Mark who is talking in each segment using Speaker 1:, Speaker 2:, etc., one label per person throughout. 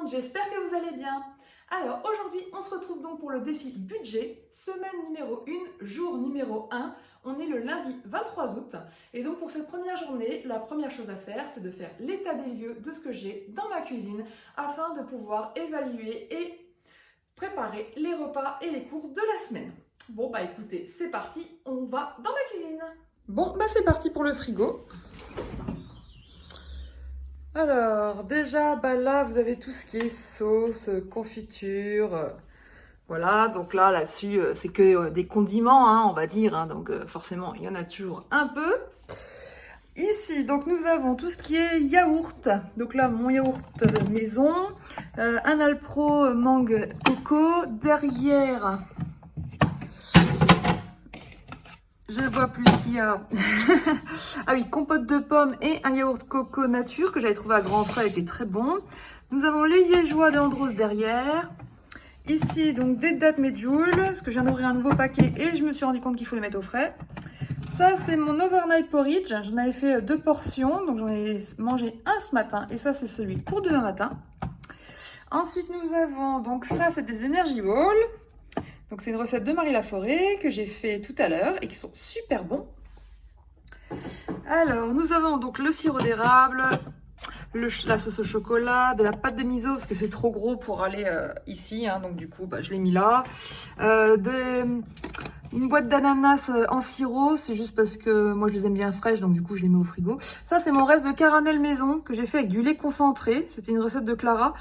Speaker 1: J'espère que vous allez bien. Alors aujourd'hui, on se retrouve donc pour le défi budget, semaine numéro 1, jour numéro 1. On est le lundi 23 août et donc pour cette première journée, la première chose à faire, c'est de faire l'état des lieux de ce que j'ai dans ma cuisine afin de pouvoir évaluer et préparer les repas et les courses de la semaine. Bon bah écoutez, c'est parti, on va dans la cuisine. Bon bah c'est parti pour le frigo. Alors, déjà, bah là, vous avez tout ce qui est sauce, confiture. Voilà, donc là-dessus, c'est que des condiments, hein, on va dire. Hein, donc, forcément, il y en a toujours un peu. Ici, donc, nous avons tout ce qui est yaourt. Donc là, mon yaourt maison. Un Alpro mangue coco. Derrière, je vois plus qu'il y a. Ah oui, compote de pommes et un yaourt coco nature que j'avais trouvé à grands frais et qui est très bon. Nous avons les liégeois d'Andros derrière. Ici, donc des dattes medjool, parce que je viens d'ouvrir un nouveau paquet et je me suis rendu compte qu'il faut les mettre au frais. Ça, c'est mon overnight porridge. J'en avais fait 2 portions, donc j'en ai mangé un ce matin. Et ça, c'est celui pour demain matin. Ensuite, nous avons, donc ça, c'est des energy balls. Donc c'est une recette de Marie Laforêt que j'ai fait tout à l'heure et qui sont super bons. Alors nous avons donc le sirop d'érable, la sauce au chocolat, de la pâte de miso parce que c'est trop gros pour aller ici, hein, donc du coup bah, je l'ai mis là. Une boîte d'ananas en sirop, c'est juste parce que moi je les aime bien fraîches, donc du coup je les mets au frigo. Ça c'est mon reste de caramel maison que j'ai fait avec du lait concentré, c'était une recette de Clara.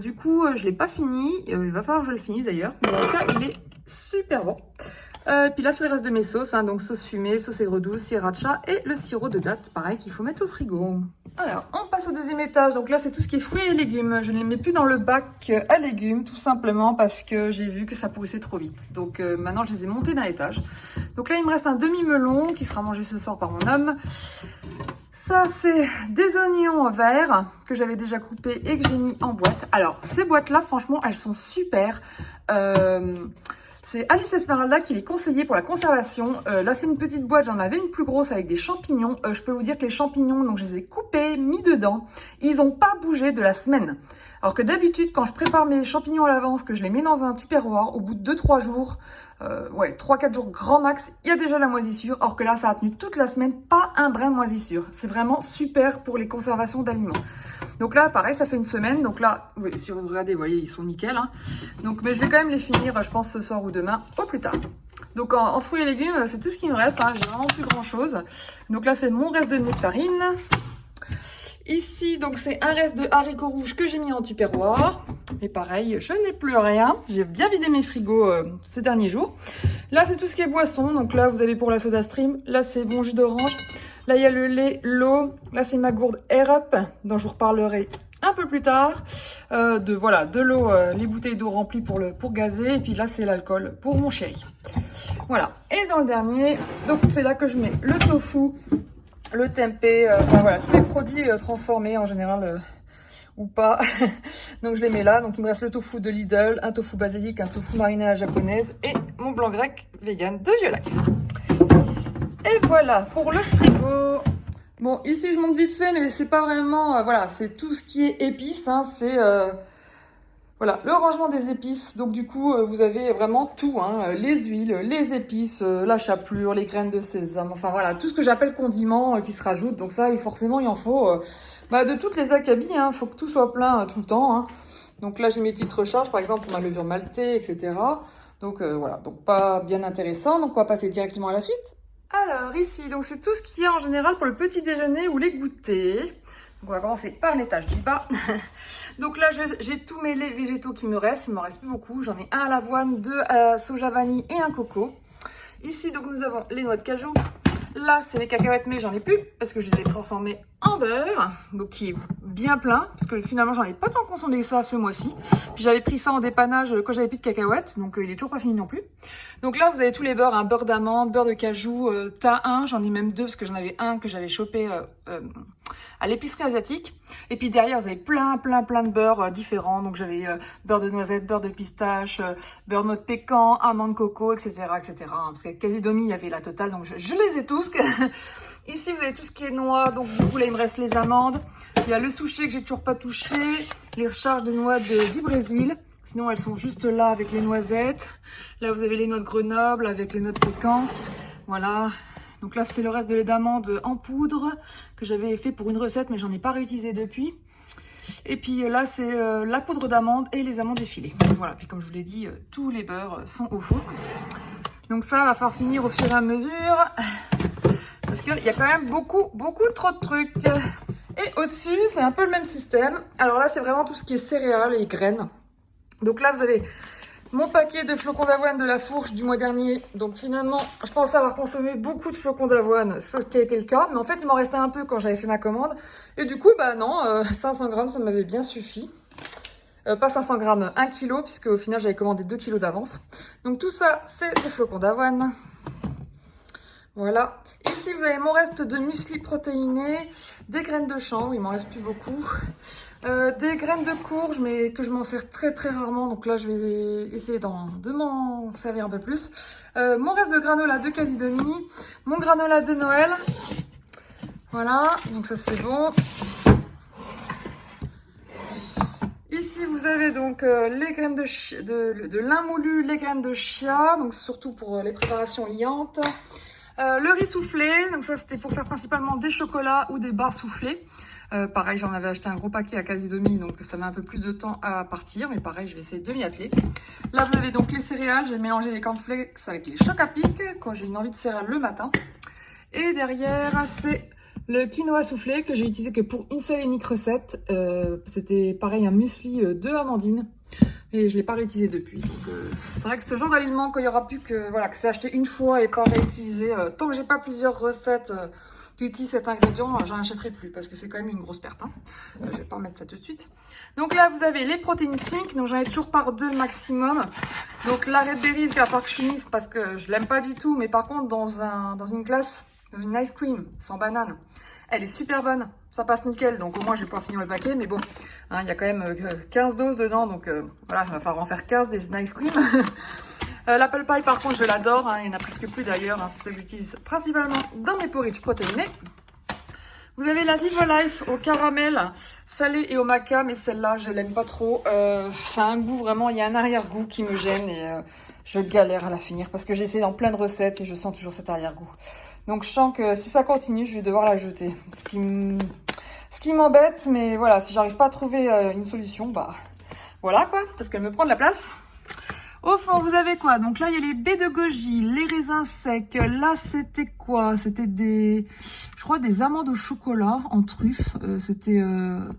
Speaker 1: Du coup je l'ai pas fini, il va falloir que je le finisse d'ailleurs, mais en tout cas il est super bon. Puis là c'est le reste de mes sauces, hein, donc sauce fumée, sauce aigre douce, sriracha et le sirop de date, pareil qu'il faut mettre au frigo. Alors, on passe au deuxième étage. Donc là, c'est tout ce qui est fruits et légumes. Je ne les mets plus dans le bac à légumes, tout simplement parce que j'ai vu que ça pourrissait trop vite. Donc maintenant, je les ai montés d'un étage. Donc là, il me reste un demi-melon qui sera mangé ce soir par mon homme. Ça, c'est des oignons verts que j'avais déjà coupés et que j'ai mis en boîte. Alors, ces boîtes-là, franchement, elles sont super. C'est Alice Esmeralda qui les conseillait pour la conservation. Là, c'est une petite boîte. J'en avais une plus grosse avec des champignons. Je peux vous dire que les champignons, donc je les ai coupés, mis dedans. Ils n'ont pas bougé de la semaine. Alors que d'habitude, quand je prépare mes champignons à l'avance, que je les mets dans un tupperware, au bout de 2-3 jours, 3-4 jours grand max, il y a déjà la moisissure. Or que là, ça a tenu toute la semaine, pas un brin de moisissure. C'est vraiment super pour les conservations d'aliments. Donc là, pareil, ça fait une semaine. Donc là, oui, si vous regardez, vous voyez, ils sont nickel. Hein. Donc, mais je vais quand même les finir, je pense, ce soir ou demain, au plus tard. Donc en fruits et légumes, c'est tout ce qui me reste. Hein. J'ai vraiment plus grand chose. Donc là, c'est mon reste de nectarines. Ici, donc c'est un reste de haricots rouges que j'ai mis en tupperware. Et pareil, je n'ai plus rien. J'ai bien vidé mes frigos ces derniers jours. Là, c'est tout ce qui est boisson. Donc là, vous avez pour la soda stream. Là, c'est mon jus d'orange. Là, il y a le lait, l'eau. Là, c'est ma gourde Air Up, dont je vous reparlerai un peu plus tard. De l'eau, les bouteilles d'eau remplies pour gazer. Et puis là, c'est l'alcool pour mon chéri. Voilà. Et dans le dernier, donc c'est là que je mets le tofu, le tempeh, enfin voilà, tous les produits transformés en général ou pas. Donc je les mets là. Donc il me reste le tofu de Lidl, un tofu basilic, un tofu mariné à la japonaise et mon blanc grec vegan de Violac. Et voilà pour le frigo. Bon, ici je monte vite fait, mais c'est pas vraiment, voilà, c'est tout ce qui est épices, hein, c'est voilà, le rangement des épices. Donc du coup, vous avez vraiment tout, hein, les huiles, les épices, la chapelure, les graines de sésame, enfin voilà, tout ce que j'appelle condiments qui se rajoutent. Donc ça, forcément, il en faut de toutes les acabis, hein, faut que tout soit plein tout le temps. Hein. Donc là, j'ai mes petites recharges, par exemple, pour ma levure maltée, etc. Donc voilà, donc pas bien intéressant. Donc on va passer directement à la suite. Alors ici, donc c'est tout ce qu'il y a en général pour le petit déjeuner ou les goûters. Donc on va commencer par l'étage du bas. Donc là, j'ai tous mes laits végétaux qui me restent. Il m'en reste plus beaucoup. J'en ai un à l'avoine, 2 à soja vanille et un coco. Ici, donc nous avons les noix de cajou. Là, c'est les cacahuètes, mais j'en ai plus parce que je les ai transformées en beurre. Donc qui est bien plein, parce que finalement j'en ai pas tant consommé ça ce mois-ci. Puis j'avais pris ça en dépannage quand j'avais plus de cacahuètes, donc il est toujours pas fini non plus. Donc là vous avez tous les beurres, beurre d'amande, beurre de cajou, tas 1, j'en ai même 2 parce que j'en avais un que j'avais chopé à l'épicerie asiatique. Et puis derrière vous avez plein de beurres différents, donc j'avais beurre de noisette, beurre de pistache, beurre de noix de pécan, amande coco, etc. Parce qu'à Casidomi il y avait la totale, donc je les ai tous. Ici, vous avez tout ce qui est noix, donc du coup, là, il me reste les amandes. Il y a le souchet que j'ai toujours pas touché, les recharges de noix du Brésil. Sinon, elles sont juste là avec les noisettes. Là, vous avez les noix de Grenoble avec les noix de pécan. Voilà. Donc là, c'est le reste de lait d'amande en poudre que j'avais fait pour une recette, mais j'en ai pas réutilisé depuis. Et puis là, c'est la poudre d'amande et les amandes effilées. Voilà. Puis comme je vous l'ai dit, tous les beurres sont au fond. Donc ça va falloir finir au fur et à mesure. Parce qu'il y a quand même beaucoup trop de trucs. Et au-dessus, c'est un peu le même système. Alors là, c'est vraiment tout ce qui est céréales et graines. Donc là, vous avez mon paquet de flocons d'avoine de la fourche du mois dernier. Donc finalement, je pensais avoir consommé beaucoup de flocons d'avoine, ce qui a été le cas. Mais en fait, il m'en restait un peu quand j'avais fait ma commande. Et du coup, bah non, 500 grammes, ça m'avait bien suffi. Pas 500 grammes, 1 kg, puisque au final, j'avais commandé 2 kg d'avance. Donc tout ça, c'est des flocons d'avoine. Voilà. Ici, vous avez mon reste de muesli protéiné, des graines de chanvre, il m'en reste plus beaucoup, des graines de courge, mais que je m'en sers très rarement, donc là, je vais essayer de m'en servir un peu plus. Mon reste de granola de Casidomi, mon granola de Noël, voilà, donc ça c'est bon. Ici, vous avez donc les graines de lin moulu, les graines de chia, donc surtout pour les préparations liantes. Le riz soufflé, donc ça c'était pour faire principalement des chocolats ou des barres soufflées. Pareil, j'en avais acheté un gros paquet à Casidomi, donc ça met un peu plus de temps à partir, mais pareil, je vais essayer de m'y atteler. Là, vous avez donc les céréales, j'ai mélangé les cornflakes avec les chocs à pic quand j'ai une envie de céréales le matin. Et derrière, c'est le quinoa soufflé que j'ai utilisé que pour une seule et unique recette. C'était pareil, un muesli de Amandine. Et je ne l'ai pas réutilisé depuis. C'est vrai que ce genre d'aliment, quand il n'y aura plus que, voilà, que c'est acheté une fois et pas réutilisé, tant que j'ai pas plusieurs recettes qui utilisent cet ingrédient, j'en achèterai plus parce que c'est quand même une grosse perte. Hein. Je vais pas remettre ça tout de suite. Donc là, vous avez les protéines 5, donc j'en ai toujours par 2 maximum. Donc la Red Berries, il va falloir que je finisse parce que je l'aime pas du tout, mais par contre, dans une glace, dans une ice cream sans banane, elle est super bonne. Ça passe nickel, donc au moins je vais pouvoir finir le paquet, mais bon, hein, il y a quand même 15 doses dedans, donc voilà, il va falloir en faire 15 des ice cream. L'apple pie, par contre, je l'adore, hein, il n'y en a presque plus d'ailleurs, hein, c'est ça que j'utilise principalement dans mes porridge protéinés. Vous avez la Vivo Life au caramel salé et au maca, mais celle-là, je l'aime pas trop. Ça a un goût vraiment, il y a un arrière-goût qui me gêne et je galère à la finir parce que j'ai essayé dans plein de recettes et je sens toujours cet arrière-goût. Donc je sens que si ça continue, je vais devoir la jeter. Ce qui m'embête, mais voilà, si j'arrive pas à trouver une solution, bah voilà quoi, parce qu'elle me prend de la place. Au fond, vous avez quoi? Donc là, il y a les baies de goji, les raisins secs. Là, c'était quoi? C'était je crois, des amandes au chocolat en truffe.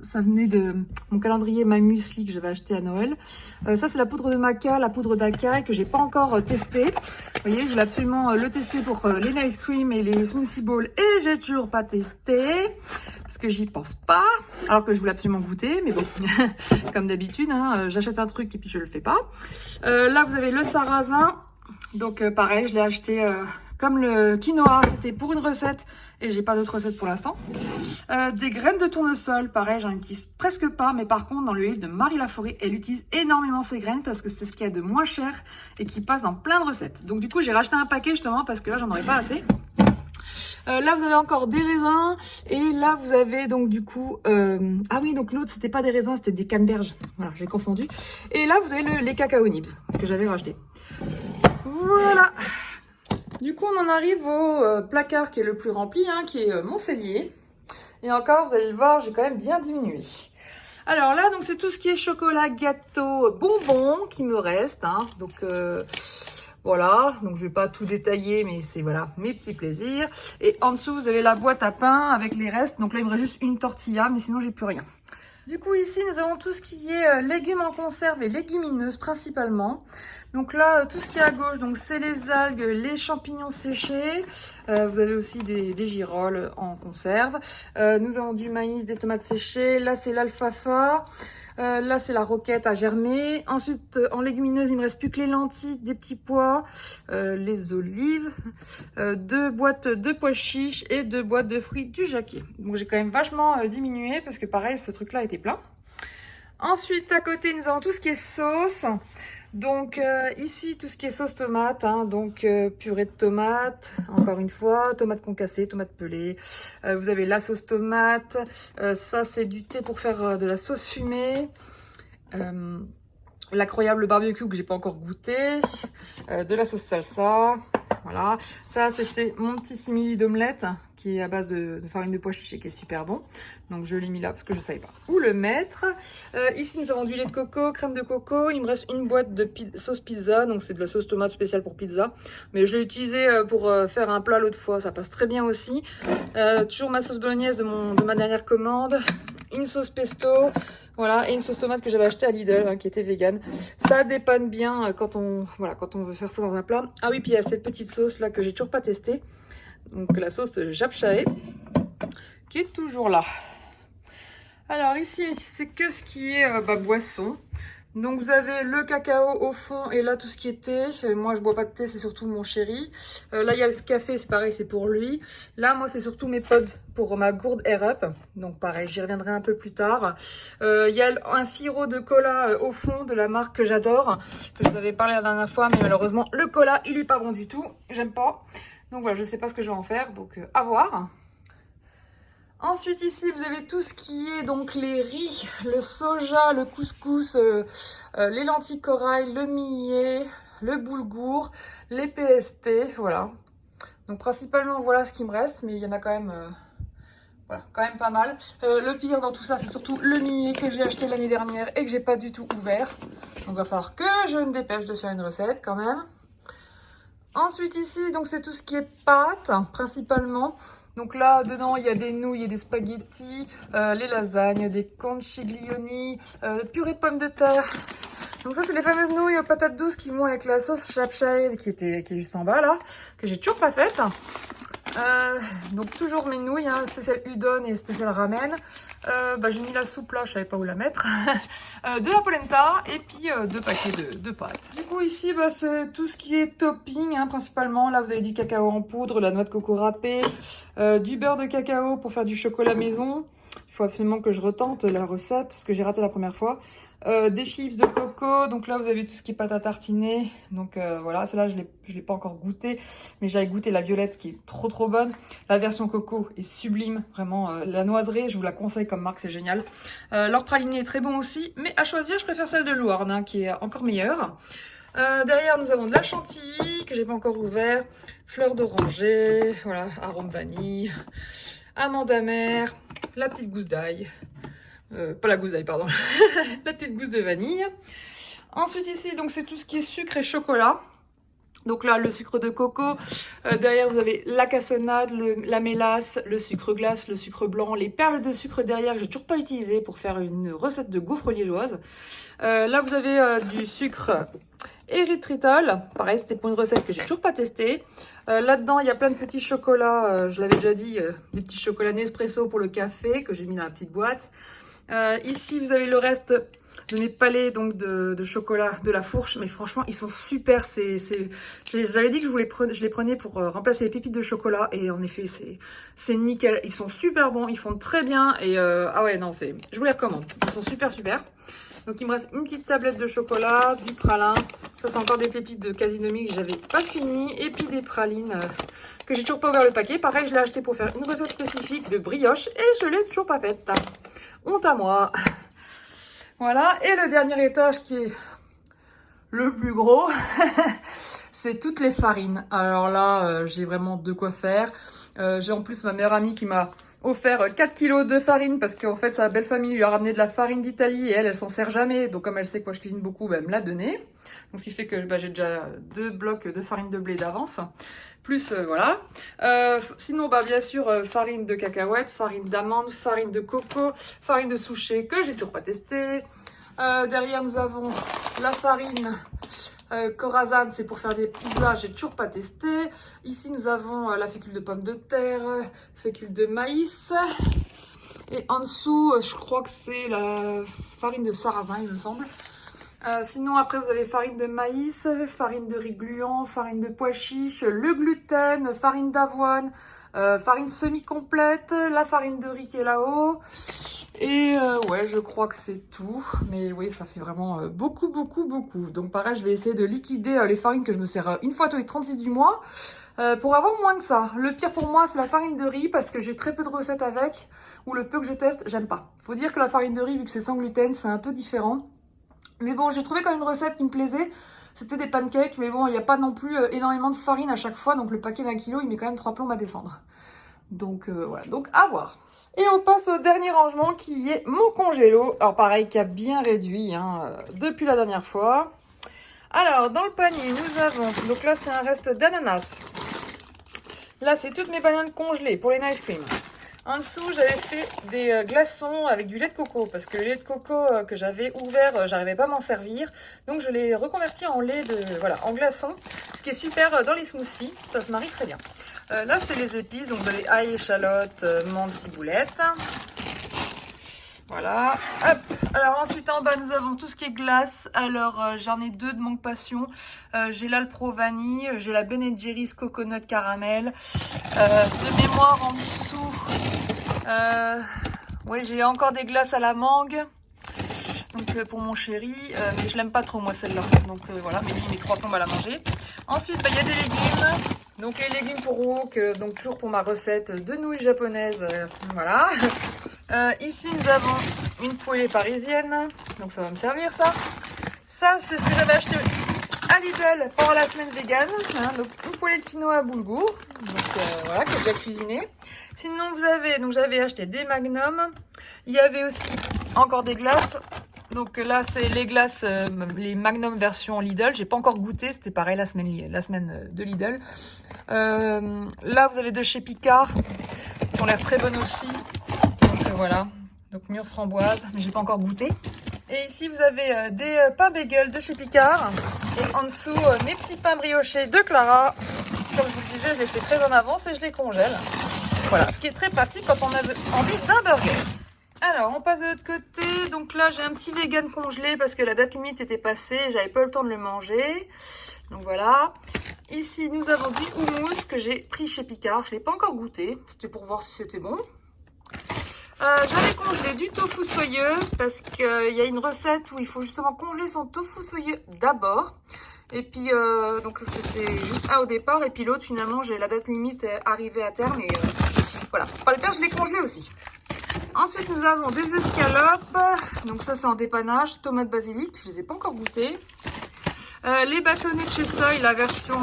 Speaker 1: Ça venait de mon calendrier My Muesli que j'avais acheté à Noël. Ça, c'est la poudre de maca, la poudre d'acaille que j'ai pas encore testé. Vous voyez, je voulais absolument le tester pour les ice cream et les smoothie bowls et j'ai toujours pas testé parce que j'y pense pas. Alors que je voulais absolument goûter, mais bon, comme d'habitude, hein, j'achète un truc et puis je le fais pas. Là, vous avez le sarrasin. Donc, pareil, je l'ai acheté comme le quinoa. C'était pour une recette et j'ai pas d'autre recette pour l'instant. Des graines de tournesol. Pareil, j'en utilise presque pas. Mais par contre, dans l'huile de Marie Laforêt, elle utilise énormément ces graines parce que c'est ce qu'il y a de moins cher et qui passe dans plein de recettes. Donc, du coup, j'ai racheté un paquet justement parce que là, j'en aurais pas assez. Là, vous avez encore des raisins. Et là, vous avez donc du coup... Ah oui, donc l'autre, c'était pas des raisins, c'était des canneberges. Voilà, j'ai confondu. Et là, vous avez les cacao nibs que j'avais racheté. Voilà. Du coup, on en arrive au placard qui est le plus rempli, hein, qui est mon cellier. Et encore, vous allez le voir, j'ai quand même bien diminué. Alors là, donc c'est tout ce qui est chocolat, gâteau, bonbons qui me reste. Hein. Donc... voilà, donc je vais pas tout détailler, mais c'est voilà mes petits plaisirs. Et en dessous, vous avez la boîte à pain avec les restes. Donc là, il me reste juste une tortilla, mais sinon, j'ai plus rien. Du coup, ici, nous avons tout ce qui est légumes en conserve et légumineuses principalement. Donc là, tout ce qui est à gauche, donc c'est les algues, les champignons séchés. Vous avez aussi des girolles en conserve. Nous avons du maïs, des tomates séchées. Là, c'est l'alfalfa. Là, c'est la roquette à germer. Ensuite, en légumineuses, il me reste plus que les lentilles, des petits pois, les olives, 2 boîtes de pois chiches et 2 boîtes de fruits du jacquier. Donc, j'ai quand même vachement diminué parce que pareil, ce truc-là était plein. Ensuite, à côté, nous avons tout ce qui est sauce. Donc ici, tout ce qui est sauce tomate, hein, donc purée de tomates, encore une fois, tomates concassées, tomates pelées. Vous avez la sauce tomate, ça c'est du thé pour faire de la sauce fumée. L'incroyable barbecue que j'ai pas encore goûté, de la sauce salsa, voilà. Ça c'était mon petit simili d'omelette qui est à base de farine de pois chiches et qui est super bon. Donc je l'ai mis là parce que je savais pas où le mettre. Ici nous avons du lait de coco, crème de coco. Il me reste une boîte de sauce pizza, donc c'est de la sauce tomate spéciale pour pizza. Mais je l'ai utilisée pour faire un plat l'autre fois, ça passe très bien aussi. Toujours ma sauce bolognaise de ma dernière commande. Une sauce pesto. Voilà, et une sauce tomate que j'avais achetée à Lidl, hein, qui était vegan. Ça dépanne bien quand on veut faire ça dans un plat. Ah oui, puis il y a cette petite sauce là que j'ai toujours pas testée. Donc la sauce japchae, qui est toujours là. Alors ici, c'est que ce qui est boisson. Donc vous avez le cacao au fond et là tout ce qui est thé. Moi je bois pas de thé, c'est surtout mon chéri. Là il y a le café, c'est pareil, c'est pour lui. Là moi c'est surtout mes pods pour ma gourde Air Up. Donc pareil, j'y reviendrai un peu plus tard. Il y a un sirop de cola au fond de la marque que j'adore, que je vous avais parlé la dernière fois, mais malheureusement le cola il est pas bon du tout. J'aime pas. Donc voilà, je sais pas ce que je vais en faire, donc à voir. Ensuite ici vous avez tout ce qui est donc les riz, le soja, le couscous, les lentilles corail, le millet, le boulgour, les PST, voilà. Donc principalement voilà ce qui me reste, mais il y en a quand même, voilà, quand même pas mal. Le pire dans tout ça c'est surtout le millet que j'ai acheté l'année dernière et que j'ai pas du tout ouvert. Donc il va falloir que je me dépêche de faire une recette quand même. Ensuite ici donc c'est tout ce qui est pâtes principalement. Donc là, dedans, il y a des nouilles et des spaghettis, les lasagnes, des conchiglioni, purée de pommes de terre. Donc ça, c'est les fameuses nouilles aux patates douces qui vont avec la sauce japchae qui est juste en bas là, que j'ai toujours pas faite. Donc toujours mes nouilles, hein, spécial udon et spécial ramen. J'ai mis la soupe là, je savais pas où la mettre. De la polenta et puis 2 paquets de pâtes. Du coup ici c'est tout ce qui est topping, hein, principalement. Là vous avez du cacao en poudre, la noix de coco râpée, du beurre de cacao pour faire du chocolat maison. Il faut absolument que je retente la recette, parce que j'ai raté la première fois. Des chips de coco, donc là vous avez tout ce qui est pâte à tartiner. Donc voilà, celle-là je l'ai pas encore goûté, mais j'avais goûté la violette qui est trop bonne. La version coco est sublime, vraiment. La noiserie, je vous la conseille comme marque, c'est génial. Leur praliné est très bon aussi, mais à choisir, je préfère celle de Louarn, hein, qui est encore meilleure. Derrière, nous avons de la chantilly, que j'ai pas encore ouvert. Fleur d'oranger, voilà, arôme vanille. Amande amère, la petite gousse d'ail. Pas la gousse d'ail, pardon. La petite gousse de vanille. Ensuite ici, donc c'est tout ce qui est sucre et chocolat. Donc là, le sucre de coco. Derrière, vous avez la cassonade, la mélasse, le sucre glace, le sucre blanc, les perles de sucre derrière que j'ai toujours pas utilisé pour faire une recette de gaufres liégeoises. Là, vous avez du sucre érythritol. Pareil, c'était pour une recette que j'ai toujours pas testée. Là-dedans, il y a plein de petits chocolats. Je l'avais déjà dit, des petits chocolats Nespresso pour le café que j'ai mis dans la petite boîte. Ici, vous avez le reste de mes palets donc de chocolat de la Fourche, mais franchement ils sont super. Je les avais dit que je les prenais pour remplacer les pépites de chocolat, et en effet c'est nickel. Ils sont super bons, ils font très bien, et ah ouais non, je vous les recommande, ils sont super. Donc il me reste une petite tablette de chocolat, du pralin, ça c'est encore des pépites de Casinomie que j'avais pas fini, et puis des pralines que j'ai toujours pas ouvert le paquet. Pareil, je l'ai acheté pour faire une recette spécifique de brioche et je l'ai toujours pas faite. Honte à moi. Voilà, et le dernier étage qui est le plus gros, c'est toutes les farines. Alors là, j'ai vraiment de quoi faire. J'ai en plus ma meilleure amie qui m'a offert 4 kilos de farine parce qu'en fait sa belle famille lui a ramené de la farine d'Italie et elle s'en sert jamais. Donc comme elle sait que moi je cuisine beaucoup, elle me l'a donné. Donc ce qui fait que j'ai déjà 2 blocs de farine de blé d'avance. Plus voilà. Sinon bien sûr farine de cacahuètes, farine d'amande, farine de coco, farine de souchet que j'ai toujours pas testé. Derrière nous avons la farine Corazane, c'est pour faire des pizzas, j'ai toujours pas testé. Ici nous avons la fécule de pommes de terre, fécule de maïs. Et en dessous, je crois que c'est la farine de sarrasin, il me semble. Sinon après vous avez farine de maïs, farine de riz gluant, farine de pois chiche, le gluten, farine d'avoine, farine semi-complète, la farine de riz qui est là-haut. Et ouais, je crois que c'est tout. Mais oui, ça fait vraiment beaucoup. Donc pareil, je vais essayer de liquider les farines que je me sers une fois tous les 36 du mois pour avoir moins que ça. Le pire pour moi, c'est la farine de riz parce que j'ai très peu de recettes avec. Ou le peu que je teste, j'aime pas. Faut dire que la farine de riz, vu que c'est sans gluten, c'est un peu différent. Mais bon, j'ai trouvé quand même une recette qui me plaisait. C'était des pancakes, mais bon, il n'y a pas non plus énormément de farine à chaque fois. Donc le paquet d'1 kilo, il met quand même 3 plombes à descendre. Donc voilà, donc à voir. Et on passe au dernier rangement qui est mon congélo. Alors pareil, qui a bien réduit depuis la dernière fois. Alors, dans le panier, nous avons... Donc là, c'est un reste d'ananas. Là, c'est toutes mes bananes congelées pour les ice cream. En dessous, j'avais fait des glaçons avec du lait de coco parce que le lait de coco que j'avais ouvert, j'arrivais pas à m'en servir. Donc, je l'ai reconverti en lait en glaçon. Ce qui est super dans les smoothies, ça se marie très bien. Là, c'est les épices, donc vous avez ail, échalote, menthe, ciboulette. Voilà. Hop. Alors ensuite, en bas, nous avons tout ce qui est glace. Alors, j'en ai 2 de manque passion. J'ai l'Alpro vanille, j'ai la Ben & Jerry's coconut caramel. De mémoire, en dessous, oui, j'ai encore des glaces à la mangue. Donc pour mon chéri, mais je l'aime pas trop moi celle-là. Donc voilà, mais il met 3 plombes à la manger. Ensuite, il y a des légumes. Donc les légumes pour wok, donc toujours pour ma recette de nouilles japonaises. Voilà. Ici, nous avons une poêlée parisienne. Donc ça va me servir ça. Ça, c'est ce que j'avais acheté à Lidl pendant la semaine vegan. Hein, donc une poêlée de quinoa à boulgour. Donc voilà, que j'ai déjà cuisiné. Sinon, donc j'avais acheté des magnums. Il y avait aussi encore des glaces. Donc là, c'est les glaces, les Magnum version Lidl. J'ai pas encore goûté, c'était pareil la semaine de Lidl. Là, vous avez de chez Picard, qui ont l'air très bonnes aussi. Donc voilà, donc mûre framboise, mais j'ai pas encore goûté. Et ici, vous avez des pains bagel de chez Picard. Et en dessous, mes petits pains briochés de Clara. Comme je vous le disais, je les fais très en avance et je les congèle. Voilà, ce qui est très pratique quand on a envie d'un burger. Alors, on passe de l'autre côté. Donc là, j'ai un petit vegan congelé parce que la date limite était passée. J'avais pas le temps de le manger. Donc voilà. Ici, nous avons du houmous que j'ai pris chez Picard. Je l'ai pas encore goûté. C'était pour voir si c'était bon. J'avais congelé du tofu soyeux parce qu'il y a une recette où il faut justement congeler son tofu soyeux d'abord. Et puis, donc c'était juste un au départ. Et puis l'autre, finalement, j'ai la date limite arrivée à terme. Et voilà. Pour le faire, je l'ai congelé aussi. Ensuite, nous avons des escalopes. Donc ça, c'est en dépannage. Tomates basilic. Je les ai pas encore goûtées. Les bâtonnets de chez Seuil, la version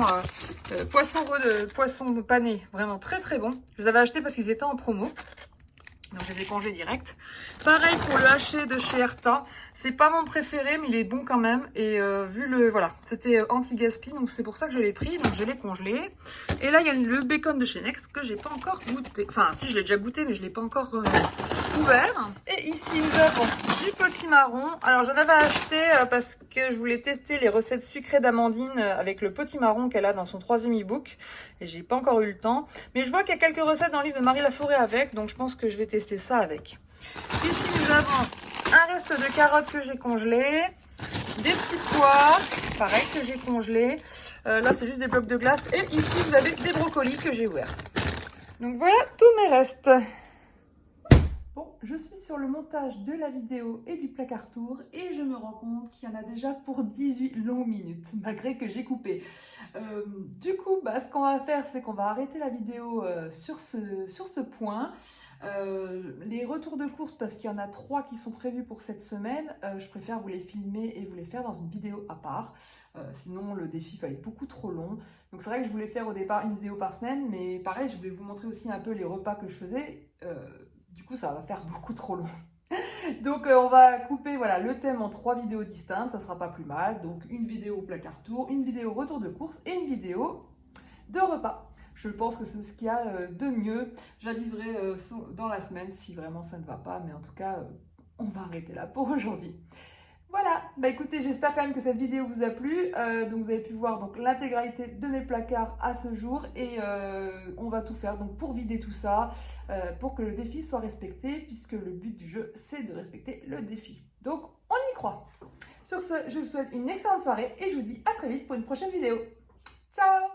Speaker 1: poisson pané. Vraiment très très bon. Je les avais achetés parce qu'ils étaient en promo. Donc je les ai congelés direct. Pareil pour le haché de chez Erta. C'est pas mon préféré, mais il est bon quand même. Et vu le... Voilà, c'était anti-gaspi, donc c'est pour ça que je l'ai pris. Donc je l'ai congelé. Et là, il y a le bacon de chez Next que j'ai pas encore goûté. Enfin, si, je l'ai déjà goûté, mais je l'ai pas encore ouvert. Et ici, nous avons du potimarron. Alors, j'en avais acheté parce que je voulais tester les recettes sucrées d'Amandine avec le potimarron qu'elle a dans son 3e e-book. Et j'ai pas encore eu le temps. Mais je vois qu'il y a quelques recettes dans le livre de Marie Laforêt avec, donc je pense que je vais tester ça avec. Ici, nous avons un reste de carottes que j'ai congelé, des petits pois, pareil, que j'ai congelé. Là, c'est juste des blocs de glace. Et ici, vous avez des brocolis que j'ai ouverts. Donc voilà tous mes restes. Bon, je suis sur le montage de la vidéo et du placard tour et je me rends compte qu'il y en a déjà pour 18 longues minutes, malgré que j'ai coupé. Du coup, ce qu'on va faire, c'est qu'on va arrêter la vidéo sur ce point. Les retours de course, parce qu'il y en a 3 qui sont prévus pour cette semaine, je préfère vous les filmer et vous les faire dans une vidéo à part. Sinon le défi va être beaucoup trop long. Donc c'est vrai que je voulais faire au départ une vidéo par semaine, mais pareil, je voulais vous montrer aussi un peu les repas que je faisais. Du coup ça va faire beaucoup trop long. Donc on va couper voilà, le thème en 3 vidéos distinctes, ça sera pas plus mal. Donc une vidéo placard tour, une vidéo retour de course et une vidéo de repas. Je pense que c'est ce qu'il y a de mieux. J'aviserai dans la semaine si vraiment ça ne va pas, mais en tout cas, on va arrêter là pour aujourd'hui. Voilà, bah écoutez, j'espère quand même que cette vidéo vous a plu. Donc vous avez pu voir l'intégralité de mes placards à ce jour et on va tout faire donc pour vider tout ça, pour que le défi soit respecté, puisque le but du jeu c'est de respecter le défi. Donc on y croit. Sur ce, je vous souhaite une excellente soirée et je vous dis à très vite pour une prochaine vidéo. Ciao!